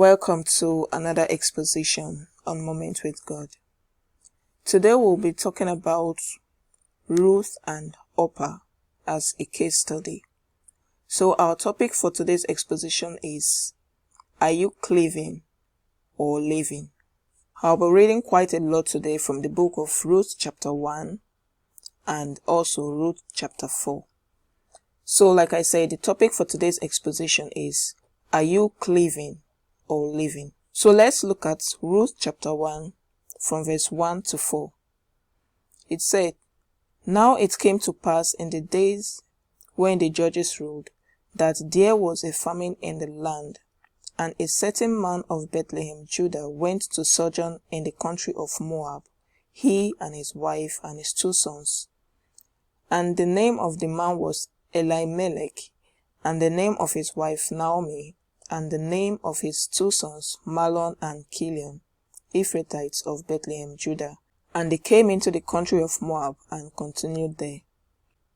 Welcome to another exposition on Moment with God. Today we'll be talking about Ruth and Orpah as a case study. So our topic for today's exposition is, are you cleaving or living? I'll be reading quite a lot today from the book of Ruth chapter 1 and also Ruth chapter 4. So like I said, the topic for today's exposition is, are you cleaving or living? So let's look at Ruth chapter 1 from verse 1 to 4. It said, "Now it came to pass in the days when the judges ruled, that there was a famine in the land, and a certain man of Bethlehem, Judah, went to sojourn in the country of Moab, he and his wife and his 2 sons. And the name of the man was Elimelech, and the name of his wife Noami, and the name of his 2 sons Mahlon and Chilion, Ephrathites of Bethlehem, Judah. And they came into the country of Moab and continued there.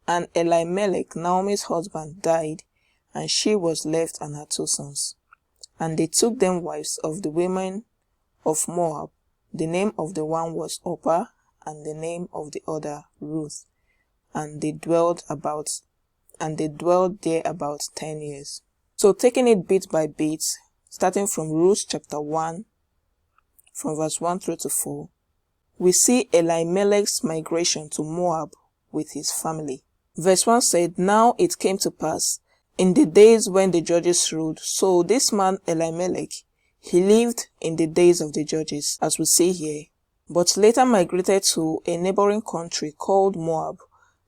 And Elimelech, Naomi's husband, died, and she was left and her 2 sons. And they took them wives of the women of Moab. The name of the one was Orpah, and the name of the other Ruth. And they dwelled there about 10 years. So taking it bit by bit, starting from Ruth chapter 1, from verse 1 through to 4, we see Elimelech's migration to Moab with his family. Verse 1 said, "Now it came to pass in the days when the judges ruled." So this man Elimelech, he lived in the days of the judges, as we see here, but later migrated to a neighboring country called Moab,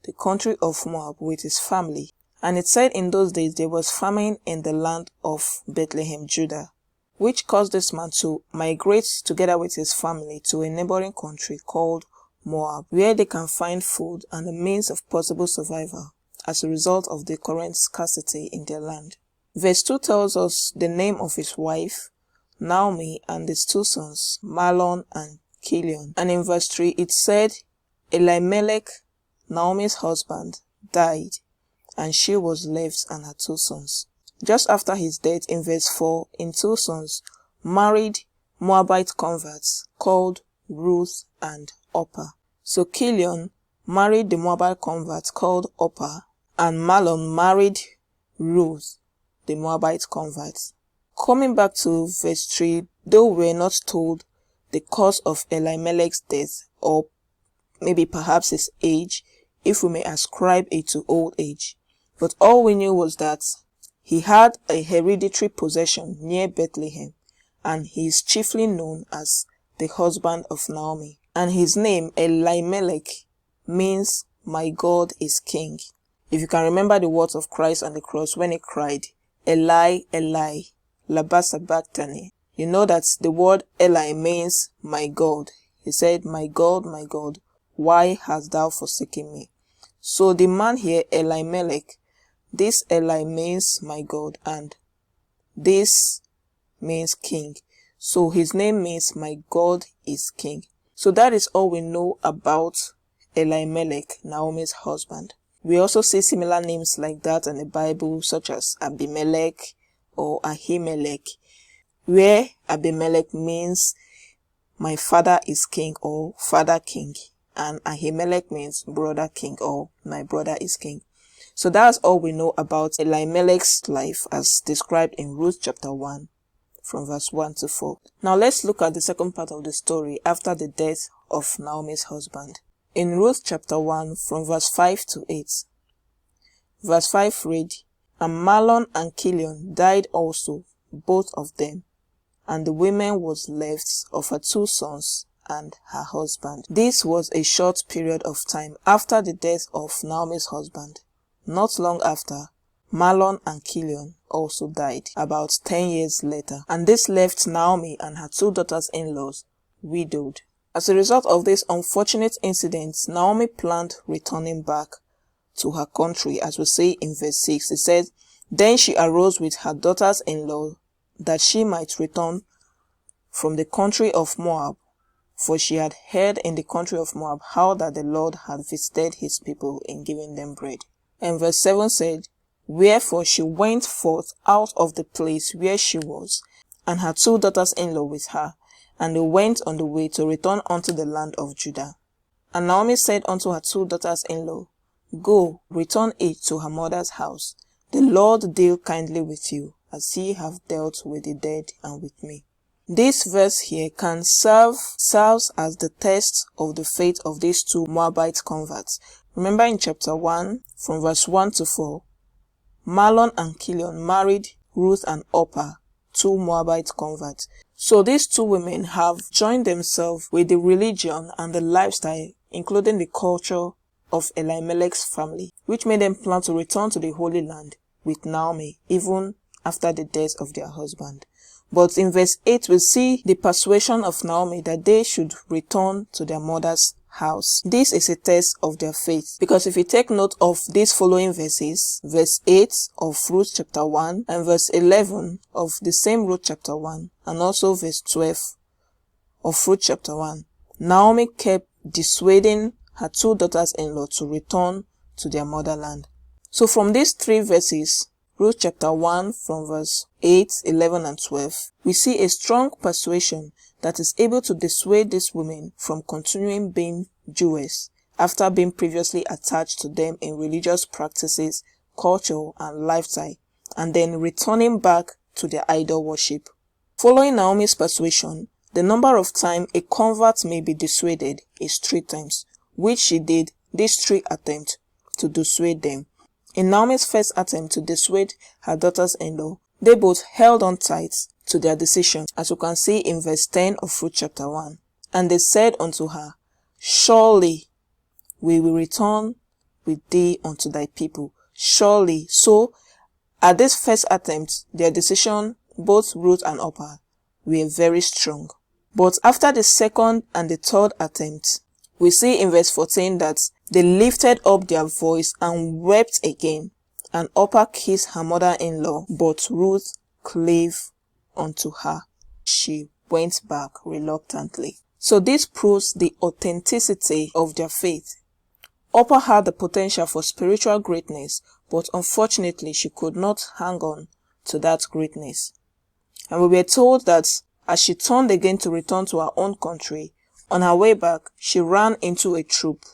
the country of Moab, with his family. And it said in those days there was famine in the land of Bethlehem, Judah, which caused this man to migrate together with his family to a neighboring country called Moab, where they can find food and a means of possible survival as a result of the current scarcity in their land. Verse 2 tells us the name of his wife, Naomi, and his 2 sons, Mahlon and Chilion. And in verse 3 it said, Elimelech, Naomi's husband, died, and she was left and her 2 sons. Just after his death, in verse 4, his 2 sons married Moabite converts called Ruth and Orpah. So Chilion married the Moabite convert called Orpah, and Mahlon married Ruth, the Moabite convert. Coming back to verse 3, though we are not told the cause of Elimelech's death, or maybe perhaps his age, if we may ascribe it to old age, but all we knew was that he had a hereditary possession near Bethlehem, and he is chiefly known as the husband of Naomi. And his name, Elimelech, means "my God is king." If you can remember the words of Christ on the cross when he cried, "Eli, Eli, lama sabachthani," you know that the word Eli means "my God." He said, my God, why hast thou forsaken me?" So the man here, Elimelech, this Eli means "my God," and this means king. So his name means "my God is king." So that is all we know about Elimelech, Naomi's husband. We also see similar names like that in the Bible, such as Abimelech or Ahimelech, where Abimelech means "my father is king" or "father king," and Ahimelech means "brother king" or "my brother is king." So that's all we know about Elimelech's life as described in Ruth chapter 1 from verse 1 to 4. Now let's look at the second part of the story after the death of Naomi's husband. In Ruth chapter 1 from verse 5 to 8. Verse 5 read, "And Mahlon and Chilion died also, both of them, and the woman was left of her 2 sons and her husband." This was a short period of time after the death of Naomi's husband. Not long after, Mahlon and Chilion also died, about 10 years later, and this left Naomi and her 2 daughters-in-laws widowed. As a result of this unfortunate incident, Naomi planned returning back to her country, as we see in verse 6. It says, "Then she arose with her daughters-in-law that she might return from the country of Moab, for she had heard in the country of Moab how that the Lord had visited his people in giving them bread." And verse 7 said, "Wherefore she went forth out of the place where she was, and her 2 daughters-in-law with her, and they went on the way to return unto the land of Judah. And Naomi said unto her 2 daughters-in-law, Go, return each to her mother's house. The Lord deal kindly with you, as ye have dealt with the dead and with me. This verse here can serves as the test of the faith of these 2 Moabite converts. Remember in chapter 1, from verse 1 to 4, Mahlon and Chilion married Ruth and Orpah, 2 Moabite converts. So these 2 women have joined themselves with the religion and the lifestyle, including the culture of Elimelech's family, which made them plan to return to the Holy Land with Naomi, even after the death of their husband. But in verse 8, we see the persuasion of Naomi that they should return to their mother's house. This is a test of their faith, because if you take note of these following verses, verse 8 of Ruth chapter 1 and verse 11 of the same Ruth chapter 1 and also verse 12 of Ruth chapter 1, Naomi kept dissuading her 2 daughters-in-law to return to their motherland. So from these 3 verses, Ruth chapter 1 from verse 8, 11 and 12, we see a strong persuasion that is able to dissuade these women from continuing being Jewish after being previously attached to them in religious practices, culture and lifestyle, and then returning back to their idol worship. Following Naomi's persuasion, the number of times a convert may be dissuaded is 3 times, which she did these 3 attempts to dissuade them. In Naomi's first attempt to dissuade her daughters-in-law, they both held on tight to their decision, as you can see in verse 10 of Ruth chapter 1. And they said unto her, Surely we will return with thee unto thy people. Surely. So, at this first attempt, their decision, both Ruth and Orpah, were very strong. But after the second and the third attempt, we see in verse 14 that they lifted up their voice and wept again. And Orpah kissed her mother-in-law, but Ruth cleave unto her. She went back reluctantly. So this proves the authenticity of their faith. Orpah had the potential for spiritual greatness, but unfortunately she could not hang on to that greatness. And we were told that as she turned again to return to her own country, on her way back, she ran into a troop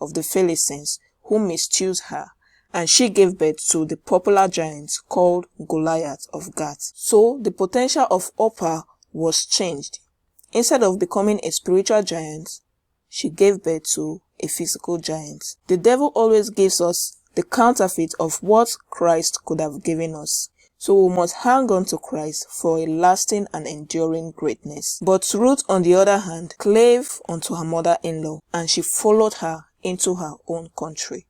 of the Philistines who misused her, and she gave birth to the popular giant called Goliath of Gath. So the potential of Orpah was changed. Instead of becoming a spiritual giant, she gave birth to a physical giant. The devil always gives us the counterfeit of what Christ could have given us. So we must hang on to Christ for a lasting and enduring greatness. But Ruth, on the other hand, clave unto her mother-in-law, and she followed her into her own country.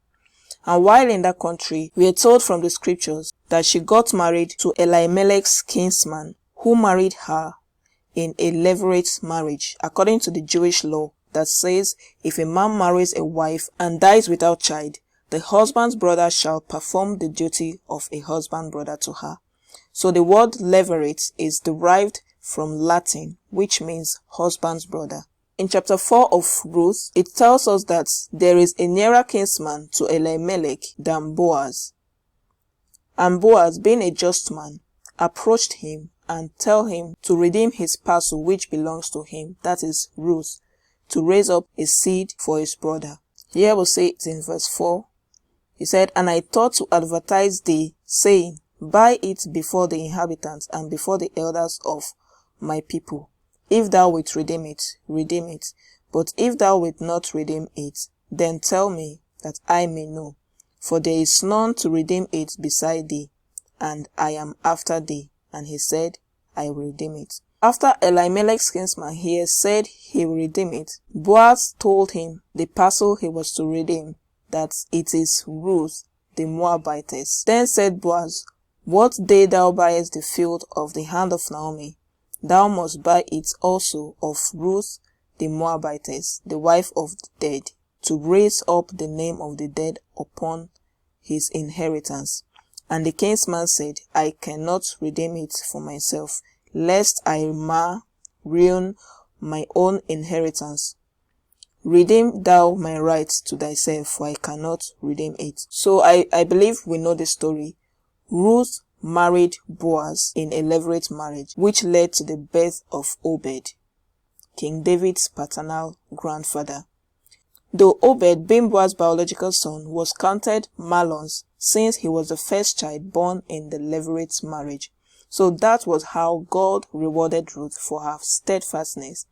And while in that country, we are told from the scriptures that she got married to Elimelech's kinsman, who married her in a levirate marriage, according to the Jewish law that says if a man marries a wife and dies without child, the husband's brother shall perform the duty of a husband brother to her. So the word levirate is derived from Latin, which means husband's brother. In chapter 4 of Ruth, it tells us that there is a nearer kinsman to Elimelech than Boaz. And Boaz, being a just man, approached him and tell him to redeem his parcel which belongs to him, that is Ruth, to raise up a seed for his brother. Here we say it in verse 4. He said, And I thought to advertise thee, saying, Buy it before the inhabitants and before the elders of my people. If thou wilt redeem it, redeem it. But if thou wilt not redeem it, then tell me, that I may know. For there is none to redeem it beside thee, and I am after thee. And he said, I will redeem it. After Elimelech's kinsman here said he will redeem it, Boaz told him the parcel he was to redeem, that it is Ruth the Moabitess. Then said Boaz, What day thou buyest the field of the hand of Naomi, thou must buy it also of Ruth the Moabitess, the wife of the dead, to raise up the name of the dead upon his inheritance. And the kinsman said, I cannot redeem it for myself, lest I ruin my own inheritance. Redeem thou my right to thyself, for I cannot redeem it. So I believe we know the story. Ruth married Boaz in a levirate marriage, which led to the birth of Obed, King David's paternal grandfather. Though Obed, being Boaz's biological son, was counted Mahlon's since he was the first child born in the levirate marriage. So that was how God rewarded Ruth for her steadfastness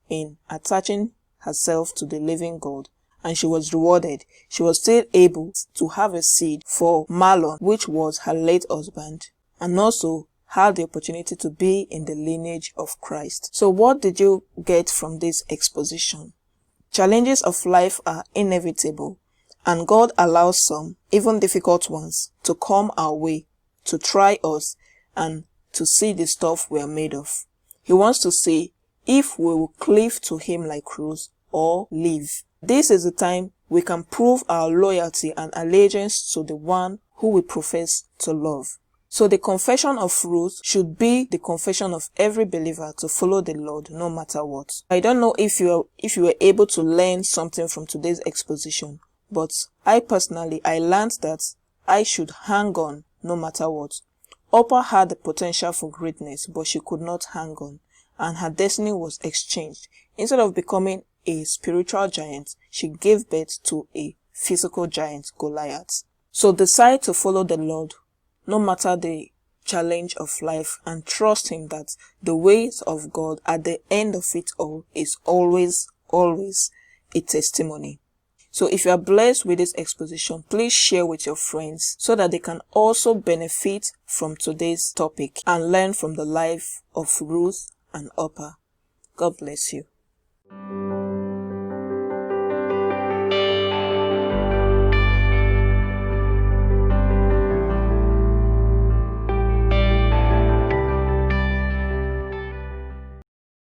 in attaching herself to the living God. And she was rewarded. She was still able to have a seed for Mahlon, which was her late husband, and also had the opportunity to be in the lineage of Christ. So what did you get from this exposition? Challenges of life are inevitable, and God allows some, even difficult ones, to come our way, to try us, and to see the stuff we are made of. He wants to see if we will cleave to Him like Ruth or leave. This is the time we can prove our loyalty and allegiance to the one who we profess to love. So the confession of Ruth should be the confession of every believer to follow the Lord no matter what. I don't know if you were able to learn something from today's exposition, but I learned that I should hang on no matter what. Orpah had the potential for greatness, but she could not hang on, and her destiny was exchanged. Instead of becoming a spiritual giant, she gave birth to a physical giant, Goliath. So decide to follow the Lord no matter the challenge of life, and trust Him that the ways of God at the end of it all is always a testimony. So if you are blessed with this exposition, please share with your friends so that they can also benefit from today's topic and learn from the life of Ruth and Orpah. God bless you.